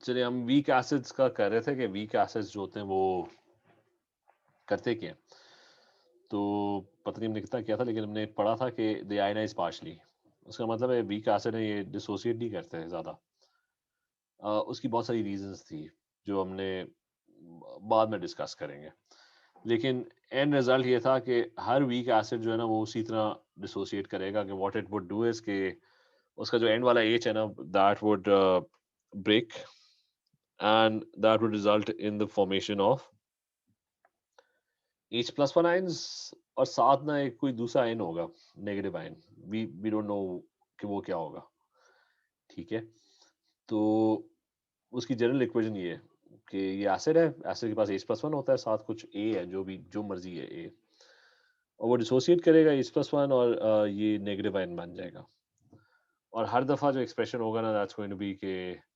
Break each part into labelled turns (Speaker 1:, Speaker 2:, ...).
Speaker 1: चलिए हम weak acids का कर रहे थे कि वीक एसिड्स जो होते हैं वो करते क्या हैं। तो पता नहीं हमने कितना किया था लेकिन हमने पढ़ा था कि दे आयनाइज पार्शली। उसका मतलब है वीक एसिड है ये डिसोसिएट नहीं करते हैं ज़्यादा। उसकी बहुत सारी रीजंस थी जो हमने बाद में डिस्कस करेंगे। लेकिन एंड रिजल्ट ये था कि हर वीक एसिड जो है ना वो उसी तरह डिसोसिएट करेगा कि what it would do is कि उसका जो एंड वाला एच है ना that would break and that would result in the formation of H plus one ions और साथ ना एक कोई दूसरा आयन होगा negative ion we don't know कि वो क्या होगा। ठीक है, तो उसकी जनरल इक्वेशन ये है कि ये एसिड है, एसिड के पास H plus वन होता है, साथ कुछ A है जो भी जो मर्जी है A, और वो डिसोसिएट करेगा H plus वन और ये नेगेटिव आयन बन जाएगा। और हर दफा जो एक्सप्रेशन होगा ना दैट्स गोइंग टू बी के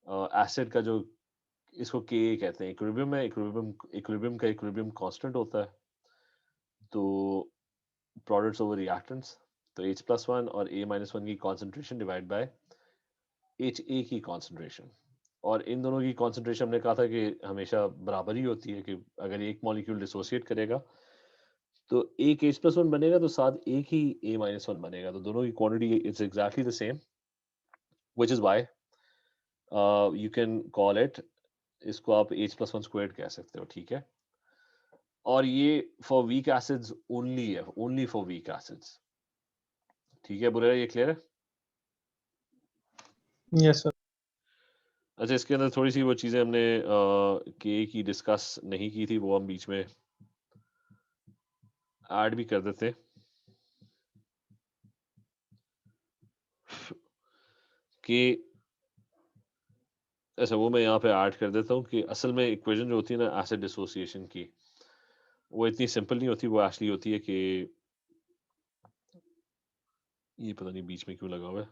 Speaker 1: एसिड का जो इसको के कहते हैं इक्विलिब्रियम है, इक्विलिब्रियम का इक्विलिब्रियम कांस्टेंट होता है। तो प्रोडक्ट्स ओवर रिएक्टेंट्स, तो H प्लस वन और A माइनस वन की concentration divide by H A की कॉन्सेंट्रेशन। और इन दोनों की कॉन्सेंट्रेशन हमने कहा था कि हमेशा बराबर ही होती है कि अगर एक मॉलिक्यूल डिसोसिएट करेगा तो एक H प्लस वन बनेगा तो साथ एक ही A माइनस वन बनेगा, तो दोनों की quantity it's exactly the same, which is why you can call it, इसको आप H प्लस वन स्क्वायर्ड कह सकते हो। ठीक है, और ये फॉर वीक एसिड्स ओनली है, ओनली फॉर वीक एसिड्स। ठीक है बुरा, ये क्लियर है?
Speaker 2: Yes sir.
Speaker 1: अच्छा, इसके अंदर थोड़ी सी वो चीजें हमने के की डिस्कस नहीं की थी, वो हम बीच में ऐड भी कर देते। कि ऐसा वो मैं यहाँ पे ऐड कर देता हूँ कि असल में इक्वेशन जो होती है ना एसिड डिसोसिएशन की, वो इतनी सिंपल नहीं होती। वो एक्चुअली होती है कि ये पता नहीं बीच में क्यों लगा हुआ है।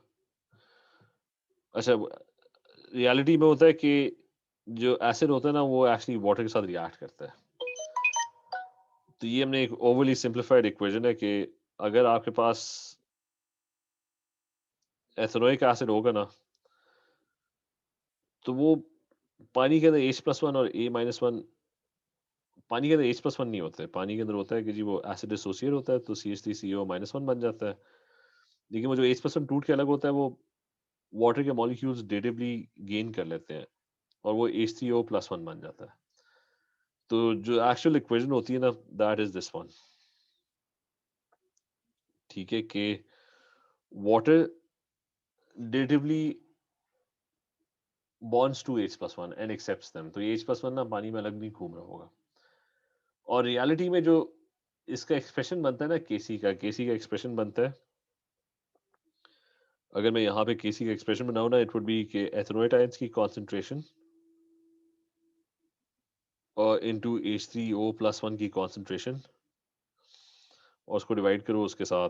Speaker 1: अच्छा, रियलिटी में होता है कि जो एसिड होता है ना वो एक्चुअली वाटर के साथ रिएक्ट करता है। तो ये हमने एक ओवरली सिंप्लीफाइड इक्वेशन है कि अगर आपके पास एथेनोइक एसिड होगा ना तो वो पानी के अंदर H प्लस वन और A माइनस वन, पानी के अंदर H प्लस वन नहीं होता है, पानी के अंदर होता है कि जी वो एसिड एसोसिएट होता है तो CH3CO माइनस वन बन जाता है। लेकिन वो जो H प्लस वन टूट के अलग होता है वो वाटर के मॉलिक्यूल्स डेरिवेटिवली गेन कर लेते हैं और वो H3O प्लस वन बन जाता है। तो जो एक्चुअल इक्वेशन होती है ना दैट इज दिस वन। ठीक है, कि water derivatively bonds to H plus one and accepts them, तो ये H प्लस वन ना पानी में अलग नहीं घूम रहा होगा। और रियलिटी में जो इसका एक्सप्रेशन बनता है ना केसी का एक्सप्रेशन बनता है, अगर मैं यहाँ पे केसी का एक्सप्रेशन बनाऊँ ना इट वुड बी के एथेनोइट आयंस की कॉन्सेंट्रेशन और इनटू H3O प्लस वन की कॉन्सेंट्रेशन और उसको डिवाइड करो उसके साथ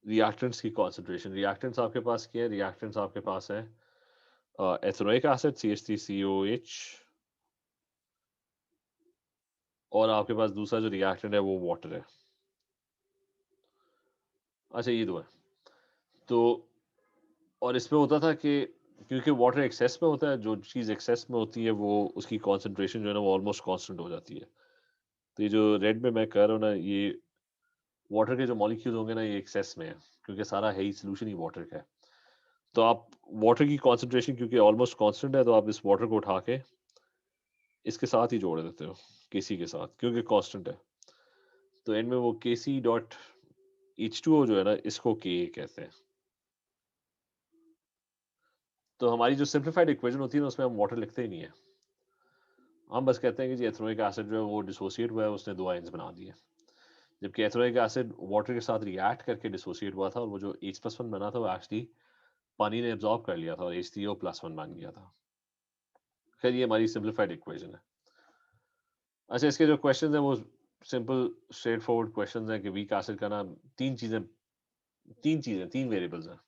Speaker 1: रिएक्टेंट्स की कॉन्सेंट्रेशन। रिएक्टेंट्स आपके पास क्या है? रिएक्टेंट्स आपके पास है एथेनोइक एसिड CH3COH, और आपके पास दूसरा जो रिएक्टेंट है वो वाटर है। अच्छा, ये दो है। तो और इसमें होता था कि क्योंकि वाटर एक्सेस में होता है, जो चीज़ एक्सेस में होती है वो उसकी कॉन्सेंट्रेशन जो है ना वो ऑलमोस्ट कांस्टेंट हो जाती है। तो ये जो रेड में मैं कर रहा हूँ ना ये वाटर के जो मॉलिक्यूल होंगे ना ये एक्सेस में है, क्योंकि सारा है ही सोल्यूशन ही वाटर का है। तो आप वाटर की कॉन्सेंट्रेशन क्योंकि ऑलमोस्ट कांस्टेंट है तो आप इस वाटर को उठा के इसके साथ ही जोड़ देते हो, केसी के साथ, क्योंकि कांस्टेंट है। तो एंड में वो केसी डॉट H2O जो है ना इसको के कहते हैं। तो हमारी जो सिंप्लीफाइड इक्वेशन होती है ना उसमें हम वाटर लिखते ही नहीं है, हम बस कहते हैं कि जी एथेनोइक एसिड जो है वो डिसोसिएट हुआ है, उसने दो आयंस बना दिए। जबकि एथेनोइक एसिड वाटर के साथ रिएक्ट करके डिसोसिएट हुआ था और वो जो H प्लस वन बना था वो एक्चुअली पानी ने एब्जॉर्ब कर लिया था और H3O प्लस वन बन गया था। खैर ये हमारी सिंप्लीफाइड इक्वेशन है। अच्छा, इसके जो क्वेश्चन है वो सिंपल स्ट्रेट फॉरवर्ड क्वेश्चन है कि वीक एसिड का ना तीन वेरिएबल्स हैं,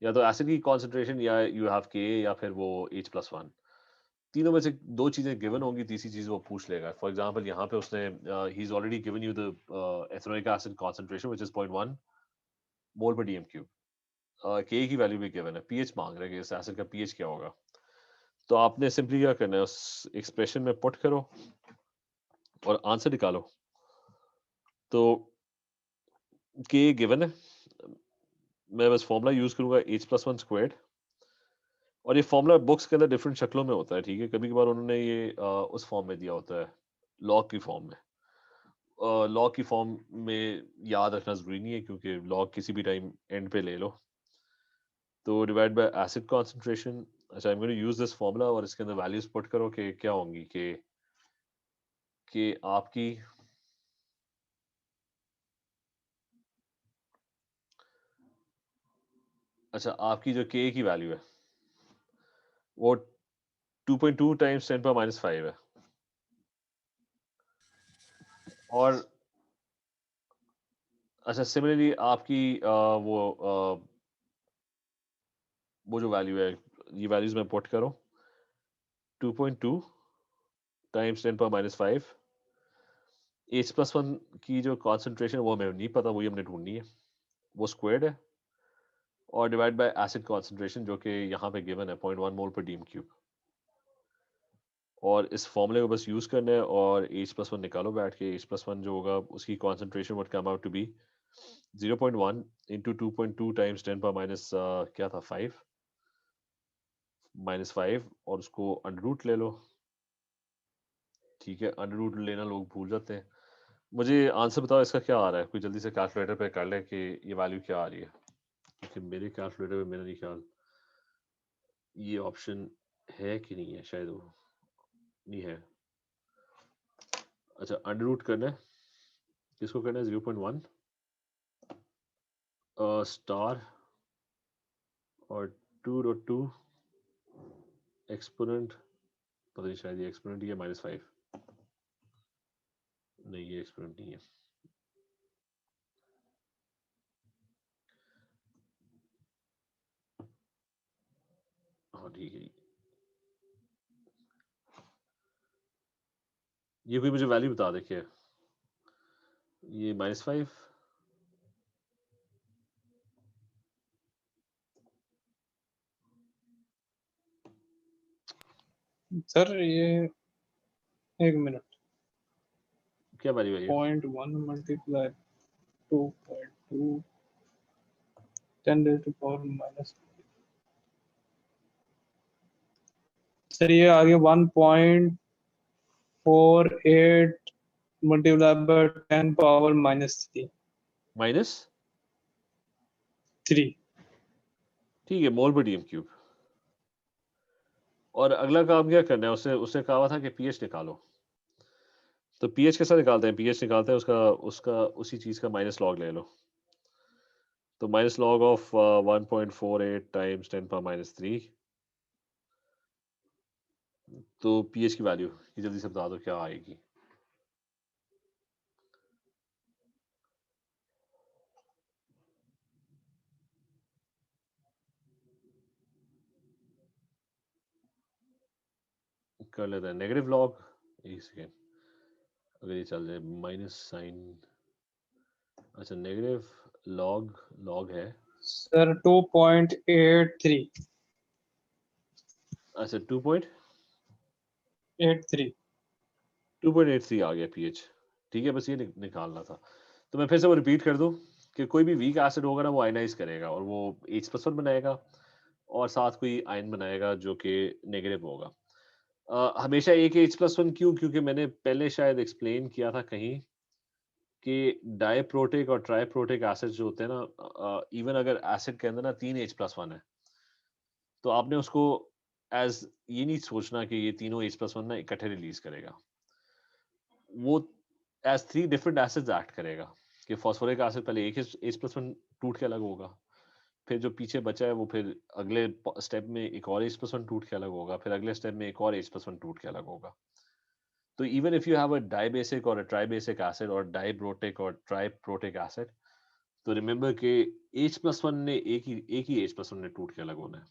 Speaker 1: या तो एसिड की कॉन्सेंट्रेशन या यू हैव के या फिर वो H प्लस वन। तीनों में से दो चीजें गिवन होंगी, तीसरी चीज वो पूछ लेगा। फॉर एग्जांपल यहाँ पे उसने he is already given you the ethanoic acid concentration which is 0.1 mole per dm cube। के की वैल्यू भी गिवन है, पीएच मांग रहा है कि इस एसिड का पीएच क्या होगा। तो आपने सिंपली क्या करना है, उस एक्सप्रेशन में पुट करो और आंसर निकालो। तो के गिवन है, मैं बस फॉर्मूला यूज करूंगा h+1 स्क्वायर्ड, और ये फॉर्मूला बुक्स के अंदर डिफरेंट शक्लों में होता है, ठीक है। कभी कभार उन्होंने ये उस फॉर्म में दिया होता है, लॉग की फॉर्म में। लॉग की फॉर्म में याद रखना जरूरी नहीं है, क्योंकि लॉग किसी भी टाइम एंड पे ले लो। तो डिवाइड बाय एसिड कॉन्सेंट्रेशन। अच्छा, I am going to use this formula और इसके अंदर वैल्यूज पुट करो कि क्या होंगी, कि आपकी अच्छा, आपकी जो के की वैल्यू है वो 2.2 टाइम्स 10⁻⁵ है। और अच्छा, सिमिलरली आपकी वो जो वैल्यू है, ये वैल्यूज में पुट करो 2.2 टाइम्स 10⁻⁵। H+1 की जो कॉन्सेंट्रेशन वो हमें नहीं पता, वही हमने ढूंढनी है, वो स्क्वायर्ड है, और डिवाइड बाय एसिड कॉन्सेंट्रेशन जो कि यहाँ पे गिवन है 0.1 मोल पर डीम क्यूब। और इस फॉर्मूले को बस यूज करना है और H+1 निकालो बैठ के। H+1 जो होगा उसकी concentration would come out to be 0.1 into 2.2 times 10⁻, क्या था, 5 -5, और उसको अंडर रूट ले लो, ठीक है। अंडर रूट लेना लोग भूल जाते हैं। मुझे आंसर बताओ इसका क्या आ रहा है, कोई जल्दी से कैलकुलेटर पे कर ले कि ये वैल्यू क्या आ रही है, क्योंकि मेरे कैलकुलेटर में मेरा नहीं ख्याल ये ऑप्शन है कि नहीं है, शायद वो नहीं है। अच्छा, अंडर रूट करना है, किसको करना है, 0.1 स्टार और 2.2 एक्सपोनेंट, पता नहीं शायद ये एक्सपोनेंट ही है, -5, नहीं ये एक्सपोनेंट नहीं है। हाँ ठीक है, ये कोई मुझे वैल्यू बता दे क्या, ये -5।
Speaker 2: सर ये एक मिनट,
Speaker 1: क्या वैल्यू है ये?
Speaker 2: 0.1 मल्टीप्लाई 2.2 10⁻⁻। सर ये आ गया 1.48 मल्टीप्लाई बाय 10⁻⁻3।
Speaker 1: माइनस,
Speaker 2: 3।
Speaker 1: ठीक है, मोल पर डीएम क्यूब। और अगला काम क्या करना है, उससे उसने कहा हुआ था कि पीएच निकालो। तो पीएच कैसा निकालते हैं, पीएच निकालते हैं उसका उसका उसी चीज का माइनस लॉग ले लो। तो माइनस लॉग ऑफ 1.48 टाइम्स 10⁻⁻3। तो पीएच की वैल्यू ये जल्दी से बता दो क्या आएगी। कर लेते हैं नेगेटिव लॉग, एक सेकेंड, अगर ये चल जाए माइनस साइन। अच्छा, नेगेटिव लॉग, लॉग है,
Speaker 2: सर 2.83।
Speaker 1: अच्छा 2.83 आ गया पीएच, ठीक है। बस ये निकालना था। तो मैं फिर से वो रिपीट कर दूं कि कोई भी वीक एसिड होगा ना, वो आयनाइज करेगा और वो H+1 बनाएगा और साथ कोई आयन बनाएगा जो कि नेगेटिव होगा। हमेशा एक H+1 क्यों, क्योंकि मैंने पहले शायद एक्सप्लेन किया था कहीं कि डाइप्रोटिक और ट्राइप्रोटिक एसिड जो होते हैं ना, इवन अगर एसिड के अंदर ना 3 H+1 है, तो आपने उसको एज ये नहीं सोचना कि ये तीनों H+1 ना इकट्ठे रिलीज करेगा। वो एज 3 डिफरेंट एसिड्स एक्ट करेगा, कि फॉस्फोरिक एसिड पहले एक H+1 टूट के अलग होगा, फिर जो पीछे बचा है वो फिर अगले स्टेप में एक और H+1 टूट के अलग होगा, फिर अगले स्टेप में एक और H+1 टूट के अलग होगा। तो even if you have a dibasic और अ ट्राइबेसिक एसिड और डाइप्रोटिक और ट्राइप्रोटिक एसिड, तो रिमेंबर कि H+1 ने एक ही H+1 ने टूट के अलग होना है,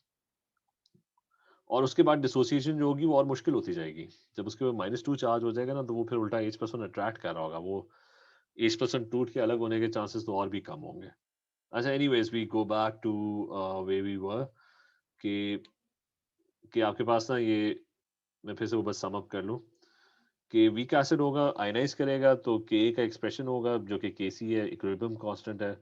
Speaker 1: और उसके बाद डिसोसिएशन जो होगी वो और मुश्किल होती जाएगी। जब उसके ऊपर -2 चार्ज हो जाएगा ना, तो वो फिर उल्टा H+1 अट्रैक्ट कर रहा होगा, वो H+1 टूट के अलग होने के चांसेस तो और भी कम होंगे। अच्छा, anyways we go back to way we were कि आपके पास ना ये, मैं फिर से वो बस सम अप कर लूँ कि वीक एसिड होगा, आयनाइज करेगा तो के का एक्सप्रेशन होगा जो कि केसी है, इक्विलिब्रियम कांस्टेंट है,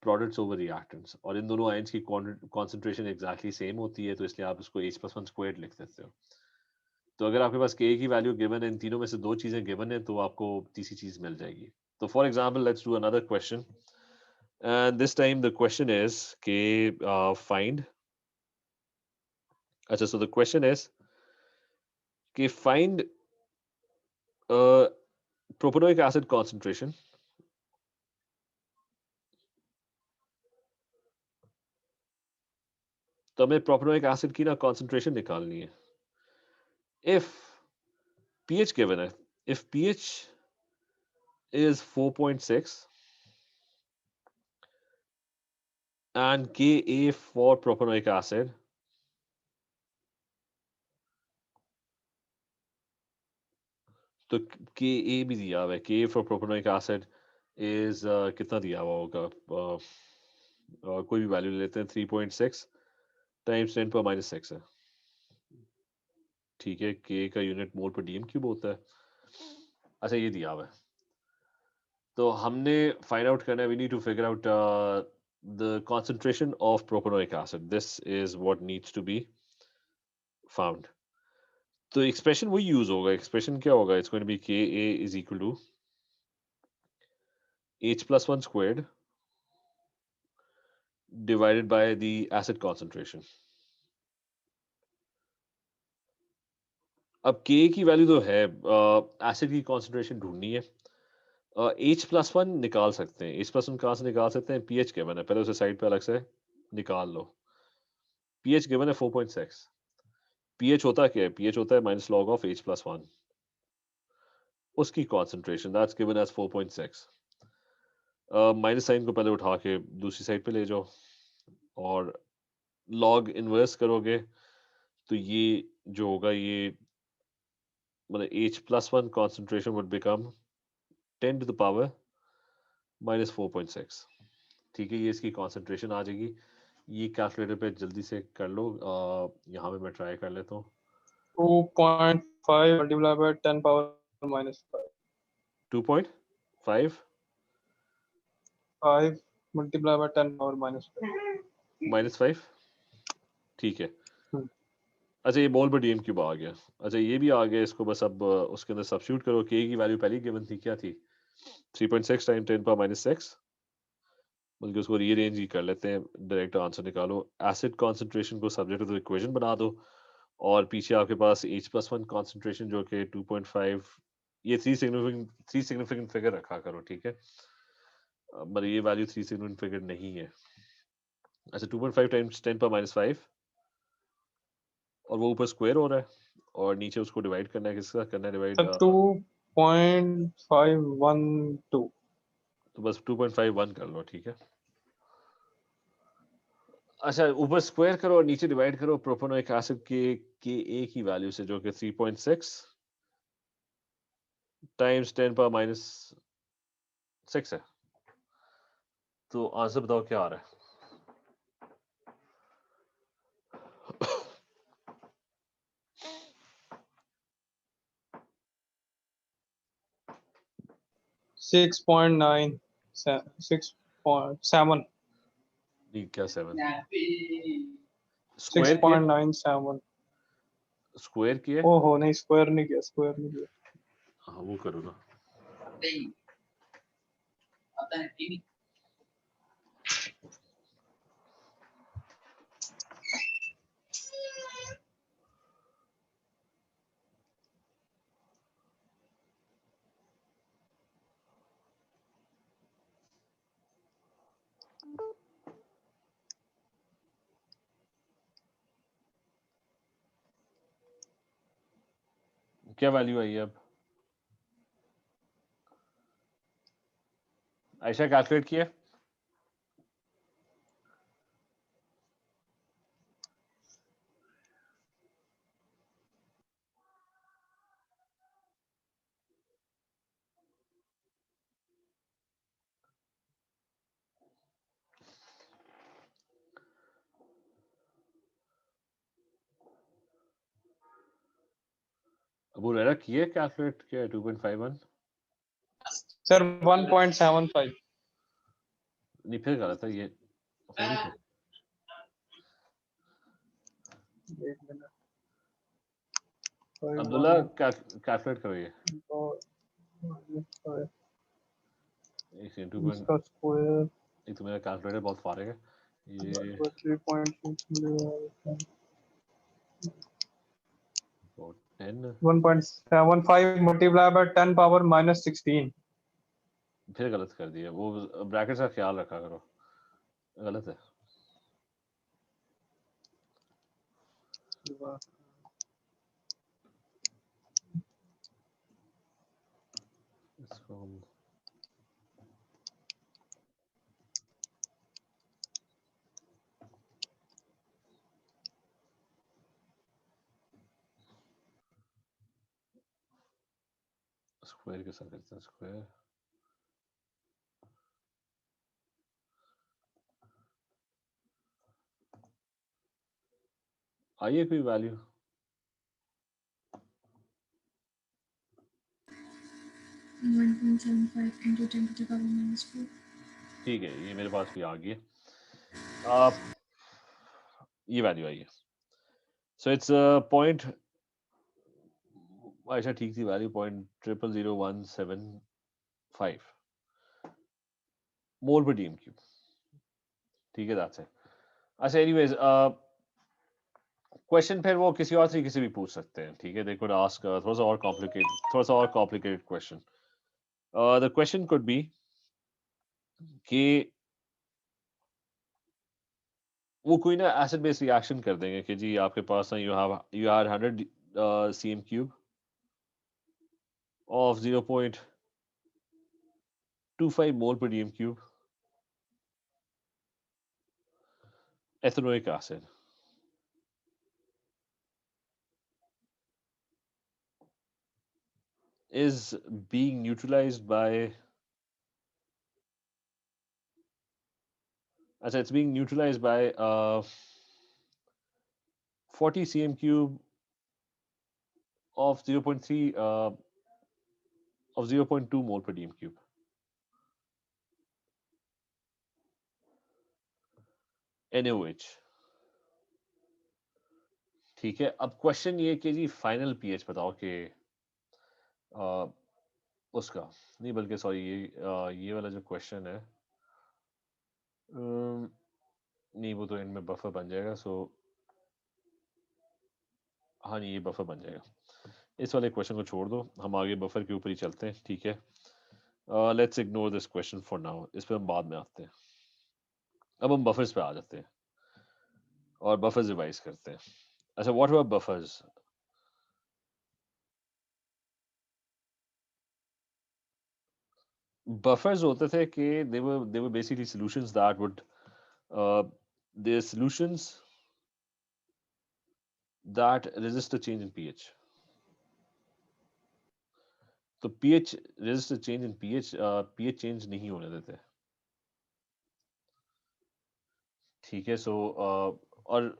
Speaker 1: प्रोडक्ट्स ओवर रिएक्टेंट्स, और इन दोनों आयंस की कॉन्सेंट्रेशन एग्जैक्टली सेम होती है, तो इसलिए आप इसको H+1 लिख देते हो। तो अगर आपके पास के की वैल्यू गिवन है, इन तीनों में से दो चीजें गिवन है, तो आपको तीसरी चीज मिल जाएगी। तो for example let's do another question, and this time the question is के फाइंड, अच्छा सो द क्वेश्चन इज कि फाइंड प्रोपेनोइक एसिड कॉन्सेंट्रेशन, तो हमें प्रोपेनोइक एसिड की ना कॉन्सेंट्रेशन निकालनी है। इफ pH given है, if pH is 4.6 and Ka for propanoic acid, तो Ka भी दिया हुआ है, Ka for propanoic acid is कितना दिया हुआ होगा, कोई भी वैल्यू ले लेते हैं, 3.6 टाइम्स 10⁻⁶ है, ठीक है। K का यूनिट मोल पर डीएम क्यूब होता है। अच्छा, ये दिया हुआ है, तो हमने फाइंड आउट करना है, we need to figure out the concentration of propanoic acid. This is what needs to be found. तो एक्सप्रेशन वही यूज होगा, एक्सप्रेशन क्या होगा, it's going to be Ka is equal to H+1 squared divided by the acid concentration. अब Ka की value तो है, acid की कॉन्सेंट्रेशन ढूंढनी है, H+1 निकाल सकते हैं, H+1 कहाँ से निकाल सकते हैं, pH गिवन है, पहले उसे साइड पे अलग से निकाल लो। pH गिवन है 4.6, pH होता क्या है, pH होता है माइनस लॉग ऑफ H+1, उसकी concentration that's given as 4.6। Minus sign को पहले उठा के दूसरी साइड पे ले जाओ और लॉग इन्वर्स करोगे, तो ये जो होगा, ये मतलब H+1 कॉन्सेंट्रेशन वुड बिकम 10⁻⁻⁴.6, ठीक है। ये इसकी कॉन्सेंट्रेशन आ जाएगी। ये कैलकुलेटर पे जल्दी से कर लो, यहाँ पे मैं ट्राई कर लेता हूँ।
Speaker 2: 2.5 multiplied by 10 power minus 5.
Speaker 1: 2.5
Speaker 2: 5 multiplied by 10 power minus 5.
Speaker 1: -5, ठीक है।
Speaker 2: Hmm.
Speaker 1: अच्छा, ये मोल पर डीएम क्यूब आ गया, अच्छा ये भी आ गया, इसको बस अब उसके अंदर सब्स्टिट्यूट करो। के की वैल्यू पहले गिवन थी, क्या थी, 3.6 टाइम 10⁻⁶, बल्कि उसको रीअरेंज ही कर लेते हैं, डायरेक्ट आंसर निकालो। एसिड कॉन्सेंट्रेशन को सब्जेक्ट टू इक्वेशन बना दो, और पीछे आपके पास H+1 कॉन्सेंट्रेशन जो कि 2.5, ये थ्री सिग्निफिकेंट फिगर रखा करो, ठीक है। मतलब ये वैल्यू थ्री सिग्निफिकेंट फिगर नहीं है। अच्छा, 2.5 टाइम्स 10⁻⁵, और वो ऊपर स्क्वायर हो रहा है, और नीचे उसको डिवाइड करना है, किसका करना है डिवाइड,
Speaker 2: So 2.512.
Speaker 1: तो बस 2.51 कर लो, ठीक है। अच्छा, ऊपर स्क्वायर करो और नीचे डिवाइड करो प्रोपेनोइक एसिड के ए की वैल्यू से, जो कि 3.6 टाइम्स 10⁻⁶ है। तो आंसर बताओ क्या आ रहा है।
Speaker 2: 6.9. 6.7.
Speaker 1: नहीं, क्या 7 स्क्वायर किया,
Speaker 2: 6.97.
Speaker 1: स्क्वायर किया,
Speaker 2: ओहो नहीं, स्क्वायर नहीं किया, स्क्वायर नहीं किया.
Speaker 1: हाँ वो करो ना। क्या वैल्यू आई है अब, आयशा कैलकुलेट किया, अबू रेरा किए कैलकुलेट किया 2.51
Speaker 2: सर 1.75
Speaker 1: नहीं फिर गलत है ये सही है
Speaker 2: एक मिनट
Speaker 1: अब्दुल्ला कैलकुलेट करो ये एक सेकंड 2.
Speaker 2: इसका स्क्वायर
Speaker 1: एक तो मेरा कैलकुलेटर बहुत फारिग है ये
Speaker 2: 3.6 मिलेगा
Speaker 1: 10
Speaker 2: 1.75 multiplied by 10 power minus 16
Speaker 1: फिर गलत कर दिया वो ब्रैकेट्स का ख्याल रखा करो गलत है इसको हम स्क्वायर के साथ करते हैं स्क्वायर आइए कोई value
Speaker 3: 1.75 into 10 to the power minus 4.
Speaker 1: ठीक है ये मेरे पास भी आ गई है ये वैल्यू आई है सो इट्स पॉइंट अच्छा ठीक थी वैल्यू 0.000175 मोल पर डीएम क्यूब ठीक है दैट्स इट अच्छा एनीवेज क्वेश्चन फिर वो किसी और तरीके से भी पूछ सकते हैं ठीक है दे कुड आस्क थोड़ा सा और complicated question the question could be कि वो कोई ना एसिड बेस रिएक्शन कर देंगे कि जी आपके पास ना you had 100 cm cube of 0.25 mole per dm cube ethanoic acid is being neutralized by it's being neutralized by 40 cm cube of 0.3 of 0.2 mole per dm cube NaOH ठीक है अब question ये कि जी फाइनल पीएच बताओ कि उसका नहीं बल्कि सॉरी ये वाला जो क्वेश्चन है नहीं वो तो इनमें बफर बन जाएगा सो हाँ नहीं ये बफर बन जाएगा इस वाले क्वेश्चन को छोड़ दो हम आगे बफर के ऊपर ही चलते हैं ठीक है let's ignore this question for now इस पर हम बाद में आते हैं अब हम बफर्स पे आ जाते हैं और बफर्स रिवाइज करते हैं अच्छा व्हाट अबाउट बफर्स बफर्स होते थे कि they were basically solutions that would they're solutions that resist a change in pH तो pH resist a change in pH pH change नहीं होने देते ठीक है सो और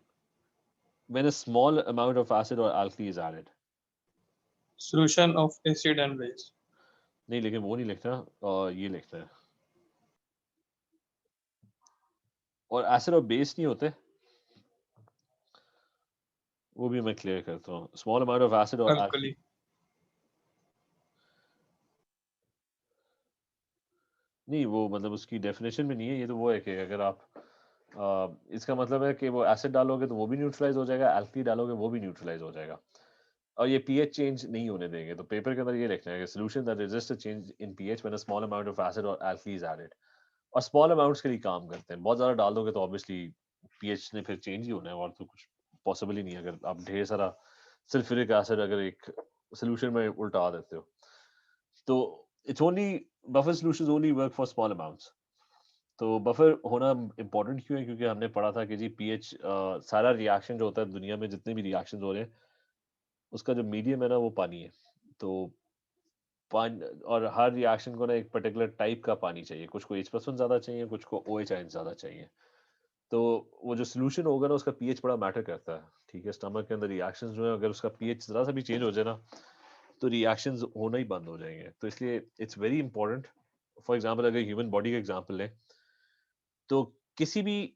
Speaker 1: when a small amount of acid or alkali is added
Speaker 2: solution of acid and base
Speaker 1: नहीं लेकिन वो नहीं लिखना ये लिखना है और एसिड और बेस नहीं होते वो भी मैं क्लियर करता हूँ स्मॉल अमाउंट ऑफ एसिड और
Speaker 2: alkali
Speaker 1: नहीं वो मतलब उसकी डेफिनेशन में नहीं है ये तो वो है कि अगर आप इसका मतलब है कि वो एसिड डालोगे तो वो भी न्यूट्रलाइज हो जाएगा एल्कली डालोगे वो भी न्यूट्रलाइज हो जाएगा और ये पीएच चेंज नहीं होने देंगे तो पेपर के अंदर ये लिखना है कि solution that resist a change in pH when a small amount of acid और एल्कली इज एडेड और स्मॉल अमाउंट्स के लिए काम करते हैं बहुत ज़्यादा डाल दोगे तो ऑब्वियसली पीएच ने फिर चेंज ही होना है और तो कुछ पॉसिबल ही नहीं है अगर आप ढेर सारा सल्फ्यूरिक एसिड अगर एक सोल्यूशन में उल्टा देते हो तो it's only buffer solutions only work for small amounts तो बफर होना इम्पोर्टेंट क्यों है क्योंकि हमने पढ़ा था कि जी पीएच सारा रिएक्शन जो होता है दुनिया में जितने भी रिएक्शंस हो रहे हैं उसका जो मीडियम है ना वो पानी है तो पानी और हर रिएक्शन को ना एक पर्टिकुलर टाइप का पानी चाहिए कुछ को H+1 ज़्यादा चाहिए कुछ को OH आयन ज़्यादा चाहिए तो वो जो सोल्यूशन होगा ना उसका पीएच बड़ा मैटर करता है ठीक है स्टमक के अंदर रिएक्शंस जो है अगर उसका पीएच ज़रा सा भी चेंज हो जाए ना तो रिएक्शंस होना ही बंद हो जाएंगे। तो इसलिए it's very important. For example अगर ह्यूमन बॉडी का एग्जांपल लें, तो किसी भी,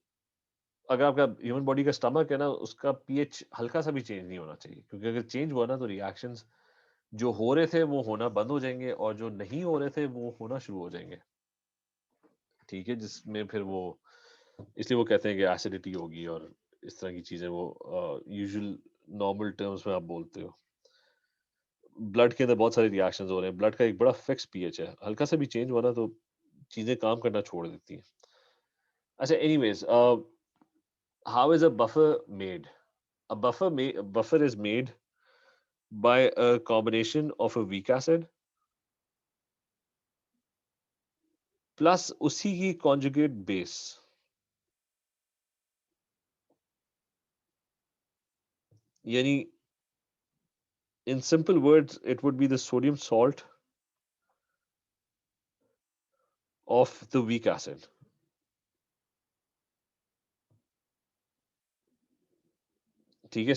Speaker 1: अगर आपका ह्यूमन बॉडी का स्टमक है ना, उसका पीएच हल्का सा भी चेंज नहीं होना चाहिए, क्योंकि अगर चेंज हुआ ना तो रिएक्शंस जो हो रहे थे वो होना बंद हो जाएंगे, और जो नहीं हो रहे थे वो होना शुरू हो जाएंगे। ठीक है, जिसमें फिर वो, इसलिए वो कहते हैं कि एसिडिटी होगी और इस तरह की चीजें वो यूजुअल नॉर्मल टर्म्स में आप बोलते हो। ब्लड के अंदर बहुत सारे रिएक्शंस हो रहे हैं। ब्लड का एक बड़ा फिक्स पीएच है, हल्का सा भी चेंज हुआ ना तो चीजें काम करना छोड़ देती हैं। अच्छा, anyways, how is a buffer made? A buffer is made by a combination of a weak acid plus उसी की conjugate base. यानी in simple words it would be the sodium salt of the weak acid. ठीक है,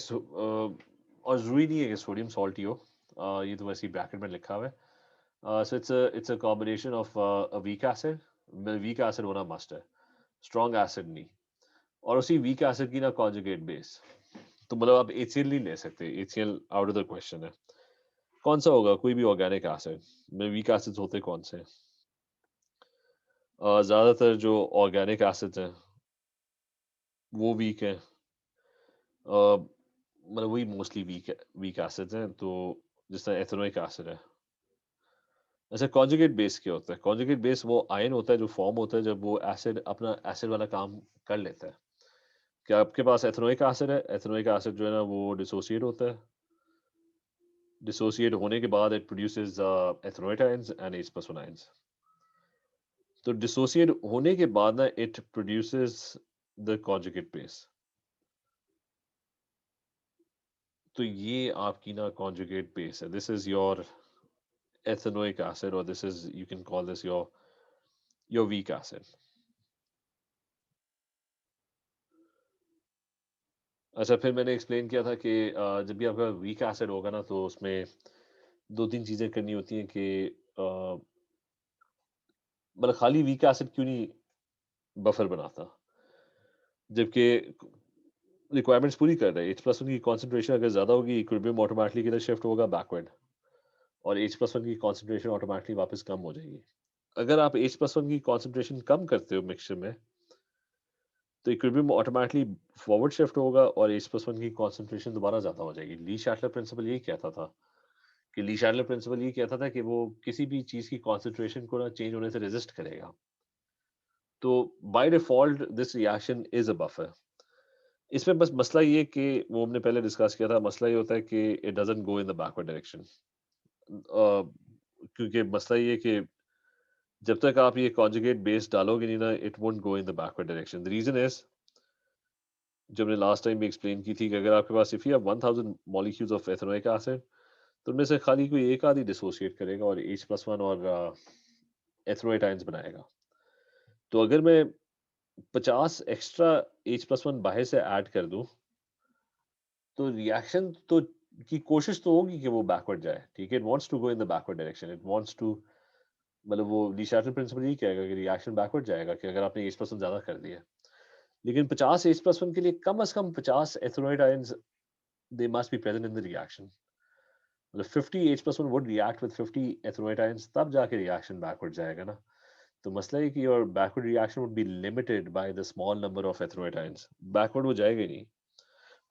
Speaker 1: और जरूरी नहीं है कि सोडियम सॉल्ट ही हो, ये तो वैसे ही ब्रैकेट में लिखा हुआ है। So it's a combination of a weak acid. Weak acid होना मस्ट है, स्ट्रॉन्ग एसिड नहीं। और उसी वीक एसिड की ना कॉन्जुगेट बेस। तो मतलब आप HCl नहीं ले सकते, HCl out of the question है। कौन सा होगा? कोई भी ऑर्गेनिक एसिड में वीक एसिड्स होते कौन से हैं? ज्यादातर जो ऑर्गेनिक एसिड्स हैं वो वीक है, मतलब वही मोस्टली वीक एसिड्स हैं। तो जिस तरह एथेनोइक एसिड है। अच्छा, कॉन्जुगेट बेस क्या होता है? कॉन्जुगेट बेस वो आयन होता है जो फॉर्म होता है जब वो एसिड अपना एसिड वाला काम कर लेता है। क्या आपके पास एथेनोइक एसिड है? एथेनोइक एसिड जो है ना वो डिसोसिएट होता है। डिसोसिएट होने के बाद it produces ethanoate ions and H+1 ions. तो डिसोसिएट होने के बाद ना it produces the conjugate base. तो ये आपकी ना कॉन्जुगेट बेस है। This is your ethanoic acid, or this is, you can call this your weak acid. अच्छा, फिर मैंने एक्सप्लेन किया था कि जब भी आपका वीक एसिड होगा ना तो उसमें दो तीन चीजें करनी होती हैं कि मतलब खाली वीक एसिड क्यों नहीं बफर बनाता, जबकि रिक्वायरमेंट्स पूरी कर रहे हैं। H+1 की कॉन्सेंट्रेशन अगर ज्यादा होगी, इक्विलिब्रियम ऑटोमेटिकली किधर शिफ्ट होगा? बैकवर्ड। और H+1 की कॉन्सेंट्रेशन ऑटोमेटिकली वापस कम हो जाएगी। अगर आप H+1 की कॉन्सेंट्रेशन कम करते हो मिक्सचर में, तो इक्विलिब्रियम ऑटोमेटिकली फॉरवर्ड शिफ्ट होगा और H+1 की कॉन्सेंट्रेशन दोबारा ज्यादा हो जाएगी। ली शैटलर प्रिंसिपल यही कहता था, कि ली शैटलर प्रिंसिपल ये कहता था कि वो किसी भी चीज की कॉन्सेंट्रेशन को ना चेंज होने से रेजिस्ट करेगा। तो by default this reaction is a buffer. इसमें बस मसला ये कि वो हमने पहले डिस्कस किया था, मसला ये होता है कि it doesn't go in the backward direction. क्योंकि मसला ये कि जब तक आप ये कॉन्जुगेट बेस डालोगे नहीं ना, it won't go in the backward direction. The reason is, जो हमने लास्ट टाइम भी एक्सप्लेन की थी, कि अगर आपके पास if you have 1000 molecules of ethanoic acid, तो उनमें से खाली कोई एक आधी डिसोसिएट करेगा और H+1 और एथेनोइट आयंस बनाएगा। तो अगर मैं 50 एक्स्ट्रा H+1 बाहर से ऐड कर दूं, तो रिएक्शन तो की कोशिश तो होगी कि वो बैकवर्ड जाए। ठीक है, it wants to go in the backward direction, it wants to, मतलब वो डी शैटल प्रिंसिपल यही कहेगा कि रिएक्शन बैकवर्ड जाएगा कि अगर आपने H+1 ज्यादा कर दिया। लेकिन 50 H+1 के लिए कम से कम 50 ethanoate ions they must be present in the reaction. मतलब 50 H+1 would react with 50 ethanoate ions, तब जाके रिएक्शन बैकवर्ड जाएगा ना। तो मसला है कि your backward reaction would be limited by the small number of ethanoate ions. Backward वो जाएगा ही नहीं।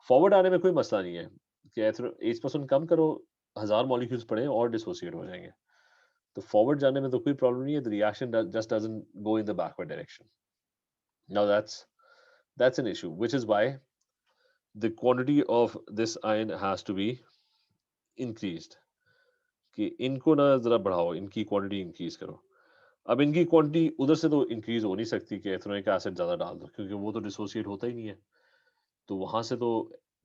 Speaker 1: फॉरवर्ड आने में कोई मसला नहीं है कि H+1 कम करो, 1000 मॉलिक्यूल्स पड़े और डिसोसिएट हो जाएंगे। तो फॉरवर्ड जाने में तो कोई प्रॉब्लम नहीं है। The reaction just doesn't go in the backward direction. Now that's an issue, which is why the quantity of this ion has to be increased, कि इनको ना जरा बढ़ाओ, इनकी क्वांटिटी इंक्रीज करो। अब इनकी क्वांटिटी उधर से तो इंक्रीज हो नहीं सकती कि एथेनोइक एसिड ज्यादा डाल दो, क्योंकि वो तो डिसोसिएट होता ही नहीं है। तो वहां से तो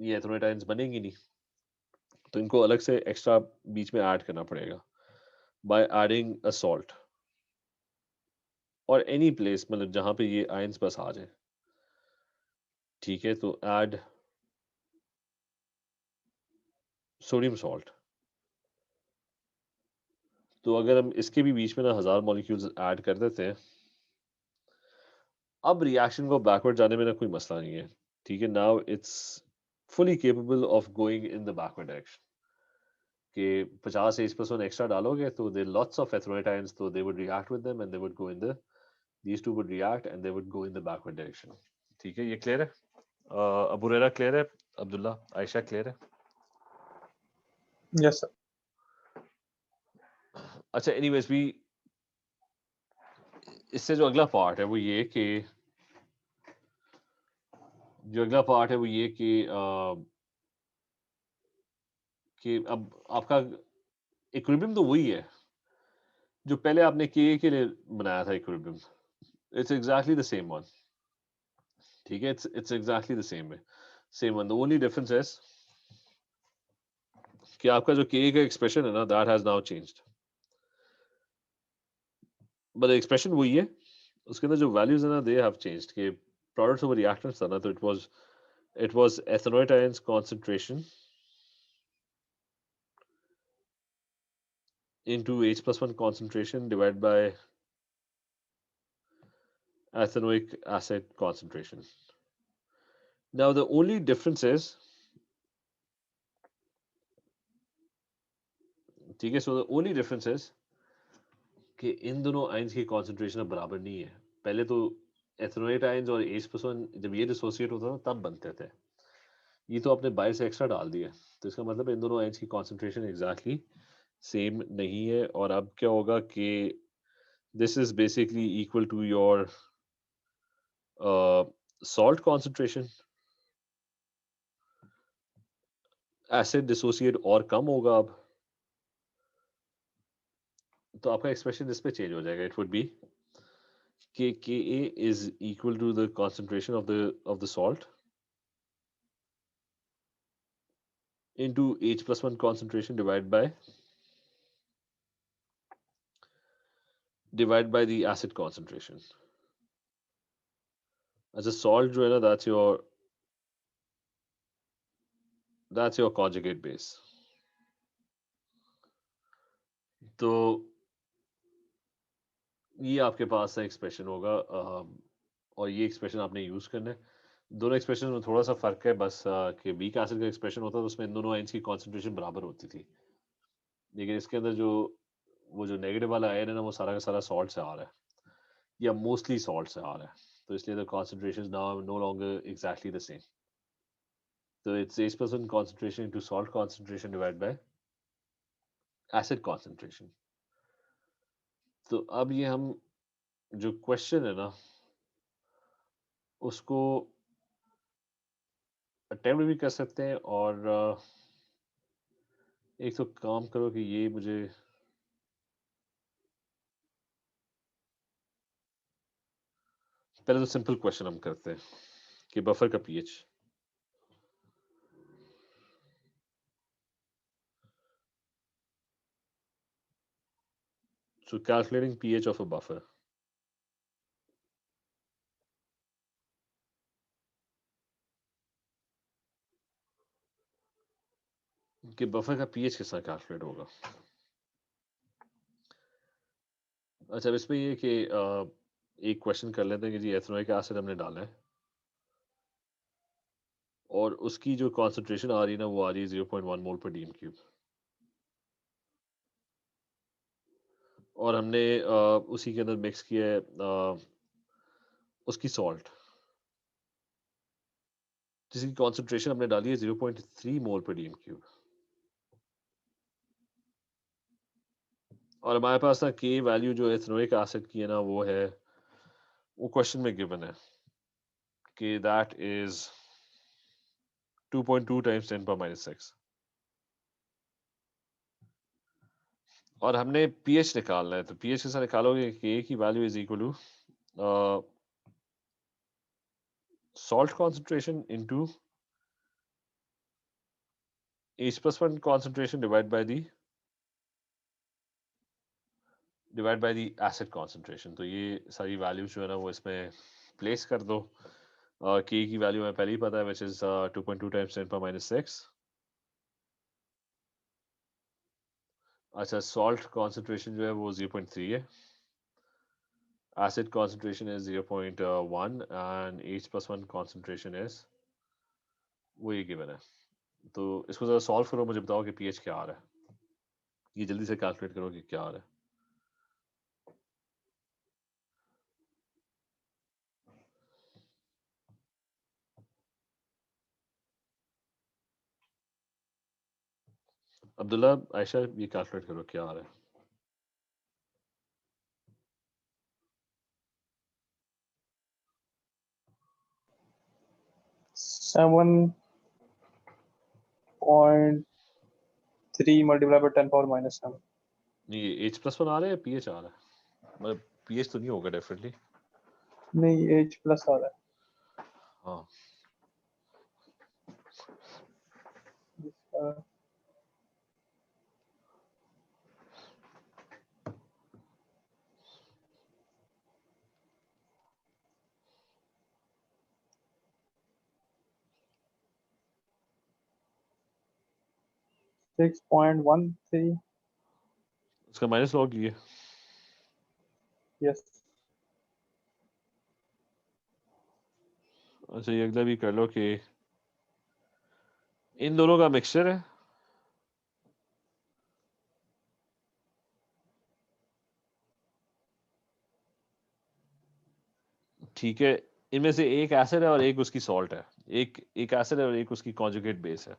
Speaker 1: ये एथेनोइट आयंस बनेंगी नहीं। तो इनको अलग से एक्स्ट्रा बीच में ऐड करना पड़ेगा बाय एडिंग अ सॉल्ट, और एनी प्लेस, मतलब जहां पे ये आयंस बस आ जाए। ठीक है, तो ऐड सोडियम सॉल्ट। तो अगर हम इसके भी बीच में ना 1000 मॉलिक्यूल्स ऐड कर देते हैं, अब रिएक्शन को बैकवर्ड जाने में ना कोई मसला नहीं है, ठीक है। Now it's fully capable of going in the backward direction. कि 50 H+1 एक्स्ट्रा डालोगे तो there lots of ethanoate ions, तो they would react with them and they would go in the, these two would react and they would go in the backward direction। ठीक है, ये clear है? Abu RERA clear है? Abdullah, Ayesha clear है?
Speaker 2: Yes, sir.
Speaker 1: अच्छा, anyways भी इससे जो अगला पार्ट है वो ये कि अब आपका इक्विलिब्रियम तो वही है जो पहले आपने के लिए बनाया था equilibrium. It's exactly the same one, ठीक है। It's exactly the same one. The only difference is कि आपका जो के का एक्सप्रेशन है ना, that has now changed, but expression वही है, उसके अंदर जो वैल्यूज है ना, दे हैव चेंज्ड। कि प्रोडक्ट्स ऑफ रिएक्टेंट्स था ना, तो it was ethanoate ions concentration into H+1 concentration divided by ethanoic acid concentration. Now the only difference is, ठीक है, so the only difference is कि इन दोनों आयंस की concentration अब बराबर नहीं है। पहले तो एथेनोइट आयंस और H+1 जब ये डिसोसिएट होता था तब बनते थे, ये तो आपने बाहर से एक्स्ट्रा डाल दिया, तो इसका मतलब इन दोनों आयंस की concentration एग्जैक्टली सेम नहीं है। और अब क्या होगा कि this is basically equal to your salt concentration, acid dissociate और कम होगा अब, तो आपका एक्सप्रेशन इस पे चेंज हो जाएगा। It would B Ka is equal to the concentration of the salt into H+1 concentration divided by the acid concentration। अच्छा, salt जो है ना, that's your conjugate base। तो ये आपके पास एक्सप्रेशन होगा, और ये एक्सप्रेशन आपने यूज करना है। दोनों एक्सप्रेशन में थोड़ा सा फर्क है बस, कि वीक एसिड का एक्सप्रेशन होता है तो उसमें इन दोनों आयंस की कॉन्सेंट्रेशन बराबर होती थी, लेकिन इसके अंदर वो जो नेगेटिव वाला आयन है ना, वो सारा का सारा सॉल्ट से आ रहा है, या मोस्टली सॉल्ट से आ रहा है, तो इसलिए the concentration now no longer exactly the same. तो it's H+ concentration into salt concentration divided by acid concentration। तो अब ये हम जो क्वेश्चन है ना, उसको अटेम्प्ट भी कर सकते हैं, और एक तो काम करो कि ये मुझे पहले तो सिंपल क्वेश्चन हम करते हैं कि बफर का pH. So calculating pH of a buffer। कि बफर का पीएच किस तरह कैलकुलेट होगा। अच्छा, अब इसमें ये कि एक क्वेश्चन कर लेते हैं कि जी एथेनोइक एसिड हमने डाला है और उसकी जो कॉन्सेंट्रेशन आ रही है ना, वो आ रही है 0.1 मोल पर डीएम क्यूब, और हमने उसी के अंदर मिक्स किया है उसकी सॉल्ट, जिसकी कॉन्सेंट्रेशन हमने डाली है 0.3 मोल पर डीएम क्यूब। और हमारे पास ना के वैल्यू जो एथेनोइक एसिड की है ना, वो क्वेश्चन में गिवन है कि दैट इज 2.2 times 10⁻⁶। और हमने पीएच निकालना है, तो पीएच कैसे निकालोगे कि ए की value is equal to salt concentration into H+1 concentration divided by the acid concentration। तो ये सारी वैल्यूज जो है ना, वो इसमें प्लेस कर दो। के की वैल्यू हमें पहले ही पता है, विच इज 2.2 times 10⁻⁶। अच्छा, सॉल्ट कॉन्सेंट्रेशन जो है वो 0.3 है, acid concentration is 0.1 and H+1 concentration is, वो ये गिवन है। तो इसको जरा सॉल्व करो, मुझे बताओ कि पीएच क्या आ रहा है। ये जल्दी से कैलकुलेट करो कि क्या आ रहा है। अब्दुल्ला, आयशा, ये कैलकुलेट करो क्या आ रहा है।
Speaker 2: 7.3 multiplied by 10 power minus 7.
Speaker 1: ये H+1 आ रहा है या पीएच आ रहा है? मतलब पीएच तो नहीं होगा डेफिनेटली।
Speaker 2: नहीं H प्लस आ रहा है।
Speaker 1: हाँ,
Speaker 2: इसका 6.13.
Speaker 1: उसका माइनस लॉग लिए।
Speaker 2: यस
Speaker 1: अच्छा, ये अगला भी कर लो कि इन दोनों का मिक्सचर है, ठीक है। इनमें से एक एसिड है और एक उसकी सॉल्ट है, एक एसिड है और एक उसकी कॉन्जुगेट बेस है।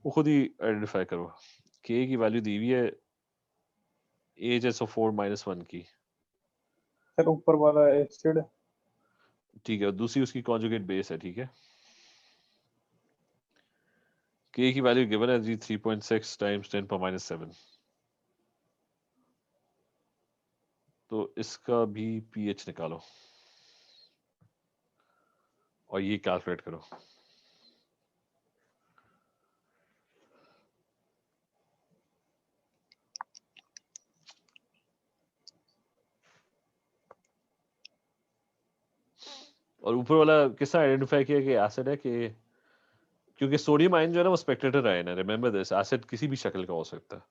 Speaker 1: वो खुद ही आइडेंटिफाई करो कि ए की वैल्यू दी हुई है HSO4-1 की,
Speaker 2: सर, ऊपर वाला एसिड
Speaker 1: ठीक है, और दूसरी उसकी कॉन्जुगेट बेस है, ठीक है। के की वैल्यू गिवन है जी 3.6 टाइम्स 10⁻⁷। तो इसका भी पीएच निकालो और ये कैलकुलेट करो। और ऊपर वाला किसने आइडेंटिफाई किया कि एसिड है, कि क्योंकि सोडियम आयन जो है ना वो स्पेक्ट्रेटर आयन है, रिमेंबर दिस, एसिड किसी भी शक्ल का हो सकता है।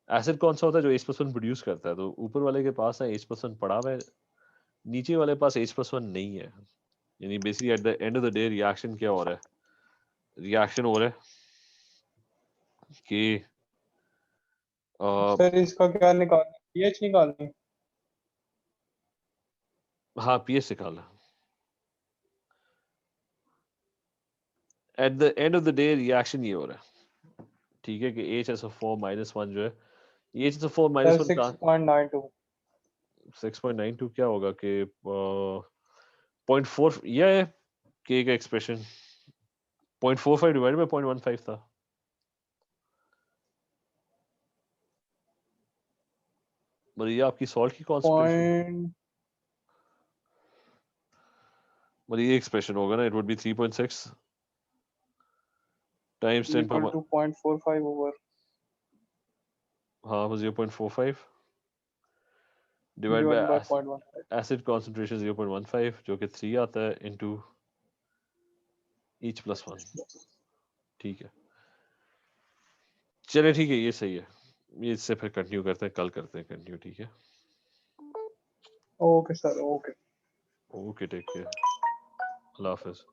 Speaker 1: एसिड कौन सा होता है? जो H+1 प्रोड्यूस करता है। तो ऊपर वाले के पास है H+1 पड़ा हुआ है, नीचे वाले पास H+1 नहीं है। यानी basically at the end of the day reaction क्या हो रहा है? रिएक्शन हो रहा है कि
Speaker 2: सर, इसका क्या निकालना है? पीएच निकालनी है?
Speaker 1: हाँ, पीएच निकालना। At the end of the day reaction ये हो रहा है, ठीक है, कि HSO4-1 जो है, ये
Speaker 2: सर
Speaker 1: HSO4-1 का
Speaker 2: 6.92.
Speaker 1: 6.92 क्या होगा कि 0.4 यह है के का एक्सप्रेशन 0.45 डिवाइड बाय 0.15 था। मतलब ये आपकी सॉल्ट की कॉन्सेंट्रेशन,
Speaker 2: पॉइंट
Speaker 1: मतलब ये एक्सप्रेशन होगा ना, it would be 3.6 times 10
Speaker 2: equal
Speaker 1: पर,
Speaker 2: टू 0.45 ओवर
Speaker 1: हाँ, 0.45 divide
Speaker 2: divide by
Speaker 1: by
Speaker 2: 0.15.
Speaker 1: Acid concentration 0.15 जो कि 3 आता है इनटू H+1, ठीक है। चलिए ठीक है, ये सही है। ये इससे फिर कंटिन्यू करते हैं, कल करते हैं कंटिन्यू, ठीक है।
Speaker 2: Okay sir, okay.
Speaker 1: Okay, take care, अल्लाह हाफिज।